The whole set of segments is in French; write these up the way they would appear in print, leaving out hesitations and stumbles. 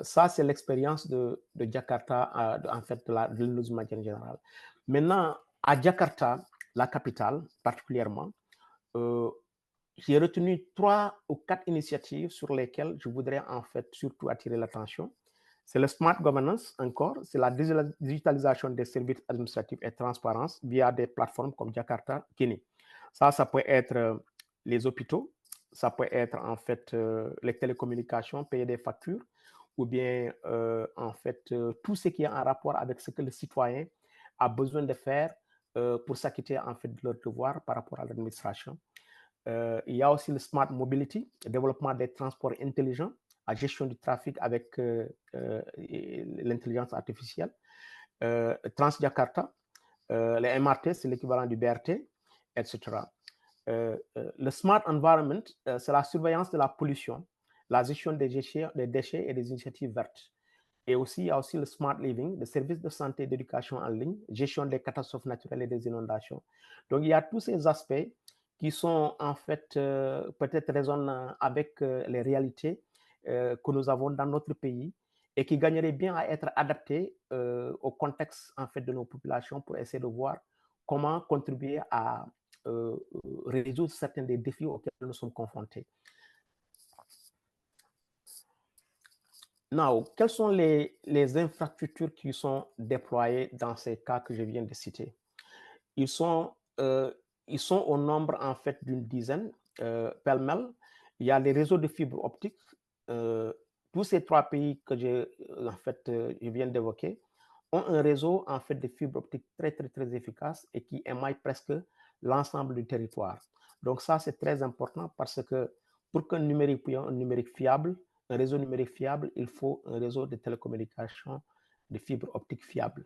Ça, c'est l'expérience de Jakarta, en fait, de l'Indonésie de manière générale. Maintenant, à Jakarta, la capitale particulièrement, j'ai retenu 3 ou 4 initiatives sur lesquelles je voudrais en fait surtout attirer l'attention. C'est le smart governance encore, c'est la digitalisation des services administratifs et transparence via des plateformes comme Jakarta Kini. Ça peut être les hôpitaux, ça peut être en fait les télécommunications, payer des factures, ou bien en fait tout ce qui est en rapport avec ce que le citoyen a besoin de faire pour s'acquitter en fait de leur devoir par rapport à l'administration. Il y a aussi le smart mobility, le développement des transports intelligents, la gestion du trafic avec l'intelligence artificielle. Transjakarta, les MRT, c'est l'équivalent du BRT, etc. Le smart environment, c'est la surveillance de la pollution, la gestion des déchets et des initiatives vertes. Et aussi, il y a aussi le smart living, le service de santé et d'éducation en ligne, gestion des catastrophes naturelles et des inondations. Donc, il y a tous ces aspects qui sont en fait peut-être résonnent avec les réalités que nous avons dans notre pays et qui gagneraient bien à être adaptés au contexte en fait de nos populations pour essayer de voir comment contribuer à résoudre certains des défis auxquels nous sommes confrontés. Now, quelles sont les infrastructures qui sont déployées dans ces cas que je viens de citer? Ils sont au nombre en fait d'une dizaine, pêle-mêle. Il y a les réseaux de fibre optique. Tous ces 3 pays que je viens d'évoquer ont un réseau en fait de fibre optique très, très, très efficace et qui émaille presque l'ensemble du territoire. Donc ça, c'est très important parce que pour qu'un numérique soit un numérique fiable, un réseau numérique fiable, il faut un réseau de télécommunications de fibre optique fiable.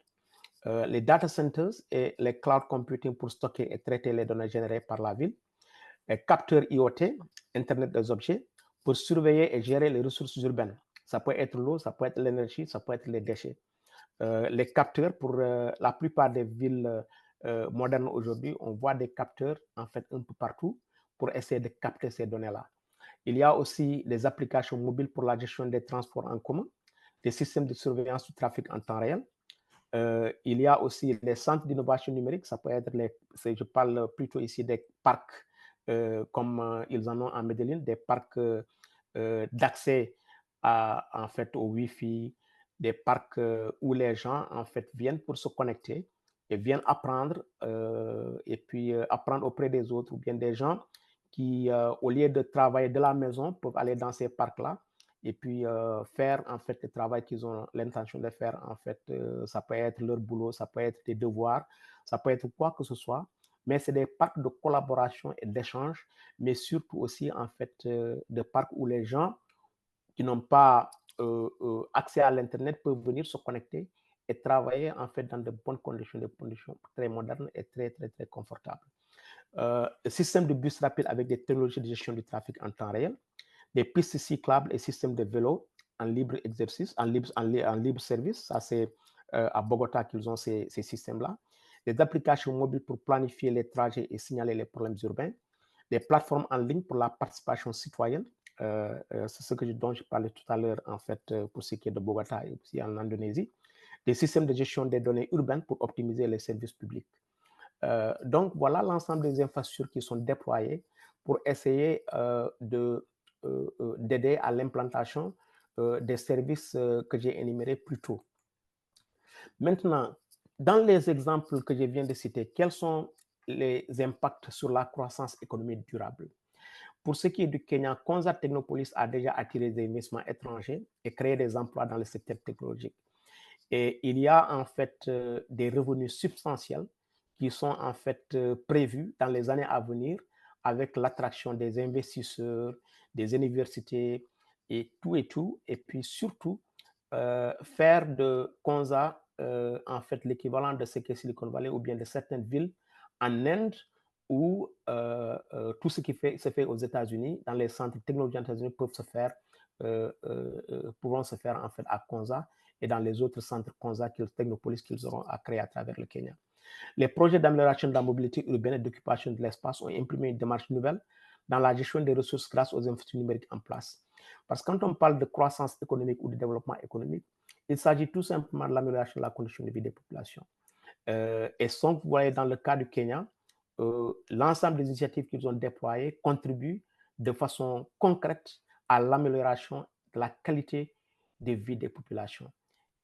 Les data centers et les cloud computing pour stocker et traiter les données générées par la ville, les capteurs IoT, Internet des objets, pour surveiller et gérer les ressources urbaines. Ça peut être l'eau, ça peut être l'énergie, ça peut être les déchets. Les capteurs, pour la plupart des villes modernes aujourd'hui, on voit des capteurs en fait un peu partout pour essayer de capter ces données-là. Il y a aussi des applications mobiles pour la gestion des transports en commun, des systèmes de surveillance du trafic en temps réel. Il y a aussi les centres d'innovation numérique, ça peut être je parle plutôt ici des parcs comme ils en ont en Medellin, des parcs d'accès en fait au Wi-Fi, des parcs où les gens en fait viennent pour se connecter et viennent apprendre et puis apprendre auprès des autres, ou bien des gens qui au lieu de travailler de la maison peuvent aller dans ces parcs-là et puis faire en fait le travail qu'ils ont l'intention de faire. En fait, ça peut être leur boulot, ça peut être des devoirs, ça peut être quoi que ce soit, mais c'est des parcs de collaboration et d'échange, mais surtout aussi en fait des parcs où les gens qui n'ont pas accès à l'internet peuvent venir se connecter et travailler en fait dans de bonnes conditions, des conditions très modernes et très très très confortables. Le système de bus rapide avec des technologies de gestion du trafic en temps réel, des pistes cyclables et systèmes de vélo en libre exercice, en libre service. Ça, c'est à Bogota qu'ils ont ces systèmes-là. Des applications mobiles pour planifier les trajets et signaler les problèmes urbains. Des plateformes en ligne pour la participation citoyenne. C'est ce dont je parlais tout à l'heure, en fait, pour ce qui est de Bogota et aussi en Indonésie. Des systèmes de gestion des données urbaines pour optimiser les services publics. Donc, voilà l'ensemble des infrastructures qui sont déployées pour essayer d'aider à l'implantation des services que j'ai énumérés plus tôt. Maintenant, dans les exemples que je viens de citer, quels sont les impacts sur la croissance économique durable? Pour ce qui est du Kenya, Konza Technopolis a déjà attiré des investissements étrangers et créé des emplois dans le secteur technologique. Et il y a en fait des revenus substantiels qui sont en fait prévus dans les années à venir avec l'attraction des investisseurs, des universités et tout. Et puis surtout, faire de Konza en fait l'équivalent de ce qu'est Silicon Valley ou bien de certaines villes en Inde où tout ce qui se fait aux États-Unis, dans les centres technologiques aux États-Unis pourront se faire en fait à Konza et dans les autres centres Konza, Technopolis qu'ils auront à créer à travers le Kenya. Les projets d'amélioration de la mobilité urbaine et d'occupation de l'espace ont imprimé une démarche nouvelle dans la gestion des ressources grâce aux infrastructures numériques en place. Parce que quand on parle de croissance économique ou de développement économique, il s'agit tout simplement de l'amélioration de la condition de vie des populations. Et donc, vous voyez, dans le cas du Kenya, l'ensemble des initiatives qu'ils ont déployées contribuent de façon concrète à l'amélioration de la qualité de vie des populations.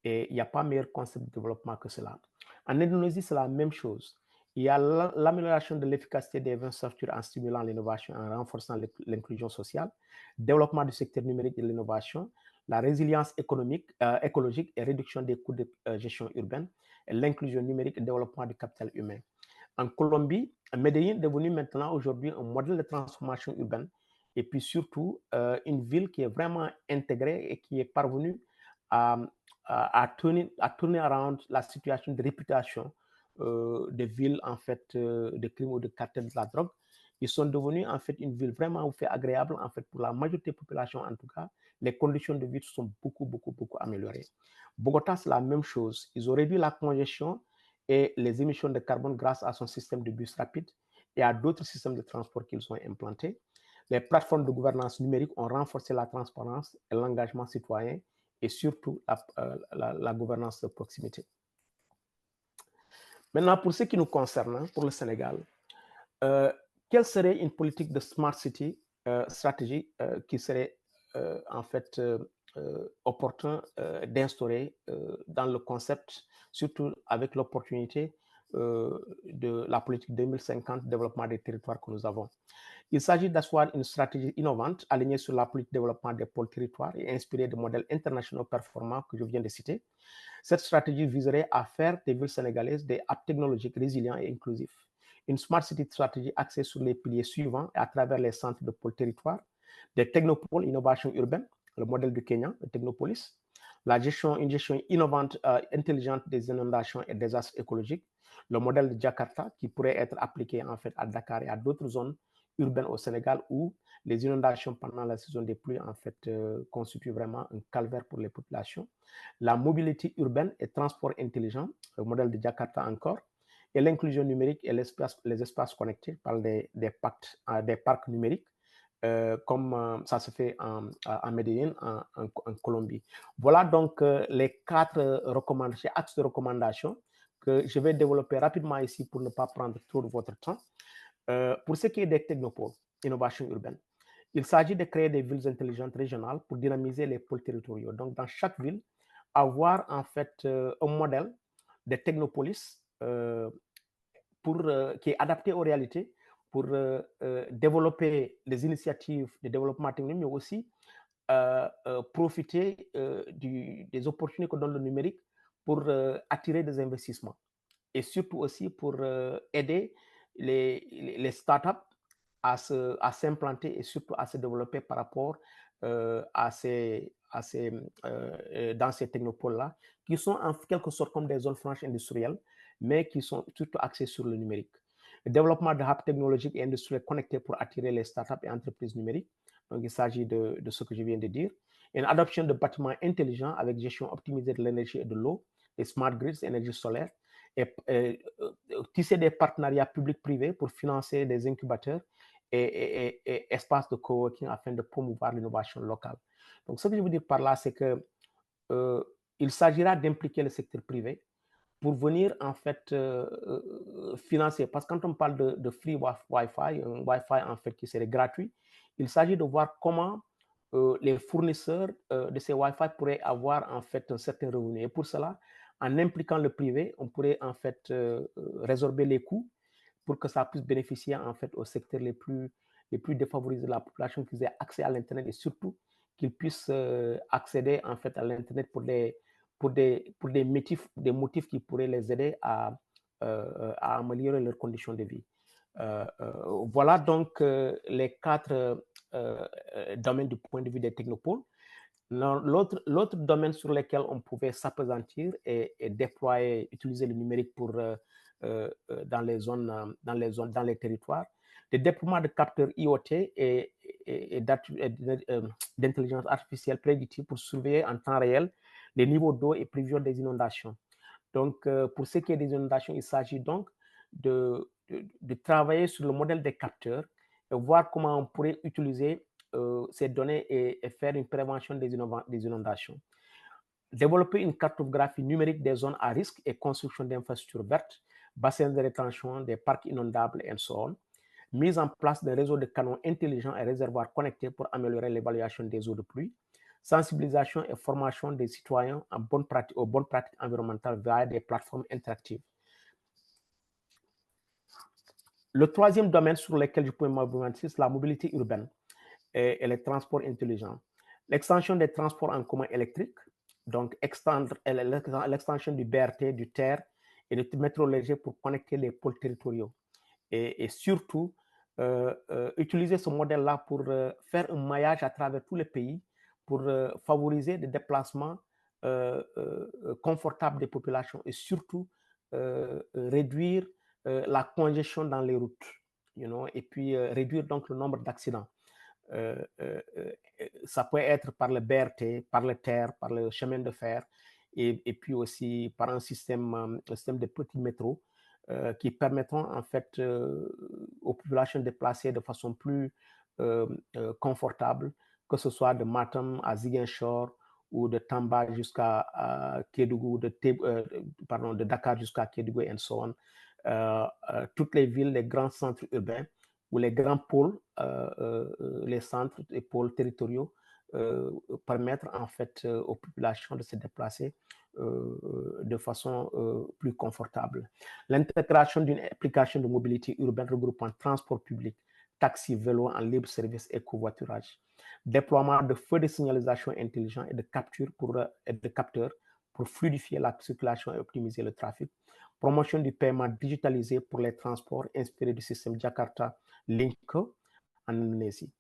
Et il n'y a pas meilleur concept de développement que cela. En Indonésie, c'est la même chose. Il y a l'amélioration de l'efficacité des infrastructures en stimulant l'innovation, en renforçant l'inclusion sociale, développement du secteur numérique et de l'innovation, la résilience économique, écologique et réduction des coûts de gestion urbaine, et l'inclusion numérique et le développement du capital humain. En Colombie, Medellín est devenu maintenant aujourd'hui un modèle de transformation urbaine et puis surtout une ville qui est vraiment intégrée et qui est parvenue à tourner around la situation de réputation des villes en fait de crime ou de cartel de la drogue. Ils sont devenus en fait une ville vraiment agréable en fait pour la majorité de la population en tout cas. Les conditions de vie sont beaucoup améliorées. Bogota, c'est la même chose. Ils ont réduit la congestion et les émissions de carbone grâce à son système de bus rapide et à d'autres systèmes de transport qu'ils ont implantés. Les plateformes de gouvernance numérique ont renforcé la transparence et l'engagement citoyen et surtout la gouvernance de proximité. Maintenant, pour ce qui nous concerne, pour le Sénégal, quelle serait une politique de Smart City stratégie qui serait en fait opportun d'instaurer dans le concept, surtout avec l'opportunité de la politique 2050 développement des territoires que nous avons. Il s'agit d'asseoir une stratégie innovante alignée sur la politique de développement des pôles territoires et inspirée de modèles internationaux performants que je viens de citer. Cette stratégie viserait à faire des villes sénégalaises des hubs technologiques résilients et inclusifs. Une Smart City stratégie axée sur les piliers suivants et à travers les centres de pôle territoire, des technopoles, innovation urbaine, le modèle du Kenya, le Technopolis, une gestion innovante, intelligente des inondations et des désastres écologiques, le modèle de Jakarta qui pourrait être appliqué en fait à Dakar et à d'autres zones urbaines au Sénégal où les inondations pendant la saison des pluies en fait constituent vraiment un calvaire pour les populations. La mobilité urbaine et transport intelligent, le modèle de Jakarta encore, et l'inclusion numérique et les espaces connectés par des parcs numériques, comme ça se fait en Medellín, en Colombie. Voilà donc les 4 recommandations, axes de recommandation que je vais développer rapidement ici pour ne pas prendre trop de votre temps. Pour ce qui est des technopoles, innovation urbaine, il s'agit de créer des villes intelligentes régionales pour dynamiser les pôles territoriaux. Donc, dans chaque ville, avoir en fait un modèle de technopolis qui est adapté aux réalités pour développer les initiatives de développement technique, mais aussi profiter des opportunités que donne le numérique pour attirer des investissements et surtout aussi pour aider les startups à s'implanter et surtout à se développer par rapport dans ces technopoles-là, qui sont en quelque sorte comme des zones franches industrielles, mais qui sont surtout axées sur le numérique. Le développement de hubs technologiques et industriels connectés pour attirer les startups et entreprises numériques. Donc, il s'agit de ce que je viens de dire. Une adoption de bâtiments intelligents avec gestion optimisée de l'énergie et de l'eau, des smart grids, énergie solaire, et tisser des partenariats publics-privés pour financer des incubateurs et espaces de coworking afin de promouvoir l'innovation locale. Donc, ce que je veux dire par là, c'est que il s'agira d'impliquer le secteur privé pour venir en fait financer. Parce que quand on parle de free Wi-Fi, un Wi-Fi en fait qui serait gratuit, il s'agit de voir comment les fournisseurs de ces Wi-Fi pourraient avoir en fait un certain revenu. Et pour cela, en impliquant le privé, on pourrait en fait résorber les coûts pour que ça puisse bénéficier en fait aux secteurs les plus défavorisés de la population, qu'ils aient accès à l'Internet et surtout qu'ils puissent accéder en fait à l'Internet pour des motifs qui pourraient les aider à améliorer leurs conditions de vie. Voilà donc les 4 domaines du point de vue des technopoles. L'autre domaine sur lequel on pouvait s'appesantir et déployer, utiliser le numérique pour dans les territoires, le déploiement de capteurs IoT et d'intelligence artificielle prédictive pour surveiller en temps réel les niveaux d'eau et prévision des inondations. Donc, pour ce qui est des inondations, il s'agit donc de travailler sur le modèle des capteurs et voir comment on pourrait utiliser ces données et faire une prévention des inondations. Développer une cartographie numérique des zones à risque et construction d'infrastructures vertes, bassins de rétention, des parcs inondables et so on. Mise en place d'un réseau de canaux intelligents et réservoirs connectés pour améliorer l'évaluation des eaux de pluie. Sensibilisation et formation des citoyens aux bonnes pratiques environnementales via des plateformes interactives. Le troisième domaine sur lequel je peux m'avancer, c'est la mobilité urbaine et les transports intelligents. L'extension des transports en commun électriques, donc l'extension du BRT, du TER et du métro léger pour connecter les pôles territoriaux. Et surtout, utiliser ce modèle-là pour faire un maillage à travers tous les pays, pour favoriser des déplacements confortables des populations et surtout réduire la congestion dans les routes, et puis réduire donc le nombre d'accidents. Ça peut être par le BRT, par le TER, par le chemin de fer, et puis aussi par un système de petits métros qui permettront en fait aux populations de déplacer de façon plus confortable, que ce soit de Matam à Ziguinchor ou de Tamba jusqu'à Kédougou, de Dakar jusqu'à Kédougou et so on. Toutes les villes, les grands centres urbains ou les grands pôles, les centres et pôles territoriaux permettre en fait aux populations de se déplacer de façon plus confortable. L'intégration d'une application de mobilité urbaine regroupant transport public, taxi, vélo en libre service et covoiturage. Déploiement de feux de signalisation intelligents et de capteurs pour fluidifier la circulation et optimiser le trafic. Promotion du paiement digitalisé pour les transports inspiré du système Jakarta Link en Indonésie.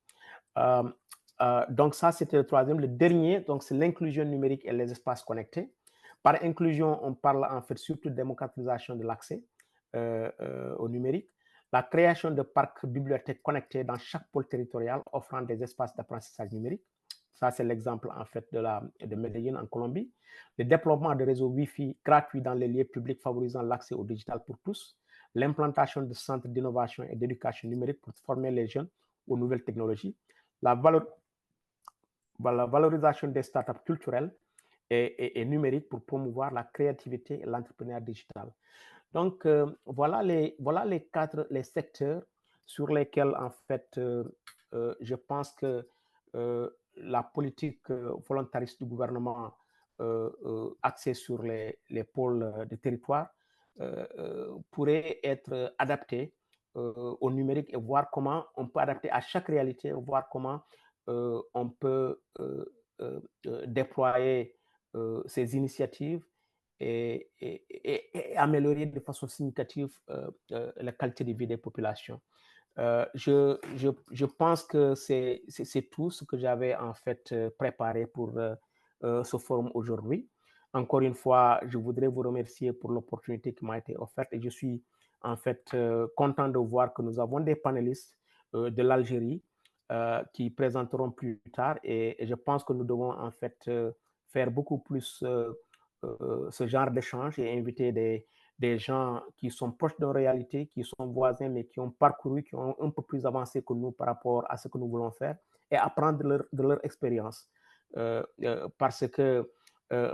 Donc ça, c'était le troisième. Le dernier, donc c'est l'inclusion numérique et les espaces connectés. Par inclusion, on parle en fait surtout de démocratisation de l'accès au numérique, la création de parcs bibliothèques connectés dans chaque pôle territorial offrant des espaces d'apprentissage numérique. Ça, c'est l'exemple en fait de Medellín en Colombie. Le développement de réseaux Wi-Fi gratuits dans les lieux publics favorisant l'accès au digital pour tous. L'implantation de centres d'innovation et d'éducation numérique pour former les jeunes aux nouvelles technologies. La valorisation des startups culturelles et numériques pour promouvoir la créativité et l'entrepreneuriat digital. Donc, voilà les secteurs sur lesquels, en fait, je pense que la politique volontariste du gouvernement axée sur les pôles de territoire pourrait être adaptée au numérique et voir comment on peut adapter à chaque réalité, voir comment on peut déployer ces initiatives et améliorer de façon significative la qualité de vie des populations. Je pense que c'est tout ce que j'avais en fait préparé pour ce forum aujourd'hui. Encore une fois, je voudrais vous remercier pour l'opportunité qui m'a été offerte et je suis en fait content de voir que nous avons des panélistes de l'Algérie qui présenteront plus tard et je pense que nous devons en fait faire beaucoup plus ce genre d'échange et inviter des gens qui sont proches de nos réalités, qui sont voisins, mais qui ont parcouru, qui ont un peu plus avancé que nous par rapport à ce que nous voulons faire et apprendre de leur expérience. Parce que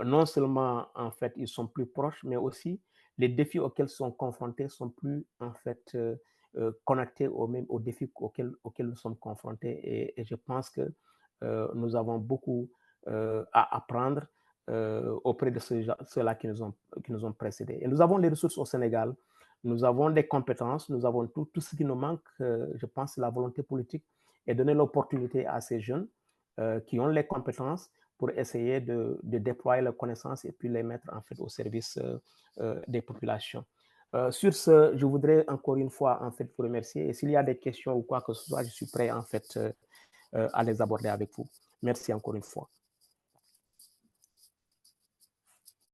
non seulement, en fait, ils sont plus proches, mais aussi les défis auxquels ils sont confrontés sont plus, en fait, connectés aux défis auxquels nous sommes confrontés. Et je pense que nous avons beaucoup à apprendre auprès de ceux-là qui nous ont précédés. Et nous avons les ressources au Sénégal, nous avons des compétences, nous avons tout ce qui nous manque, je pense, c'est la volonté politique et donner l'opportunité à ces jeunes qui ont les compétences pour essayer de déployer leurs connaissances et puis les mettre en fait au service des populations. Sur ce, je voudrais encore une fois en fait vous remercier et s'il y a des questions ou quoi que ce soit, je suis prêt en fait à les aborder avec vous. Merci encore une fois.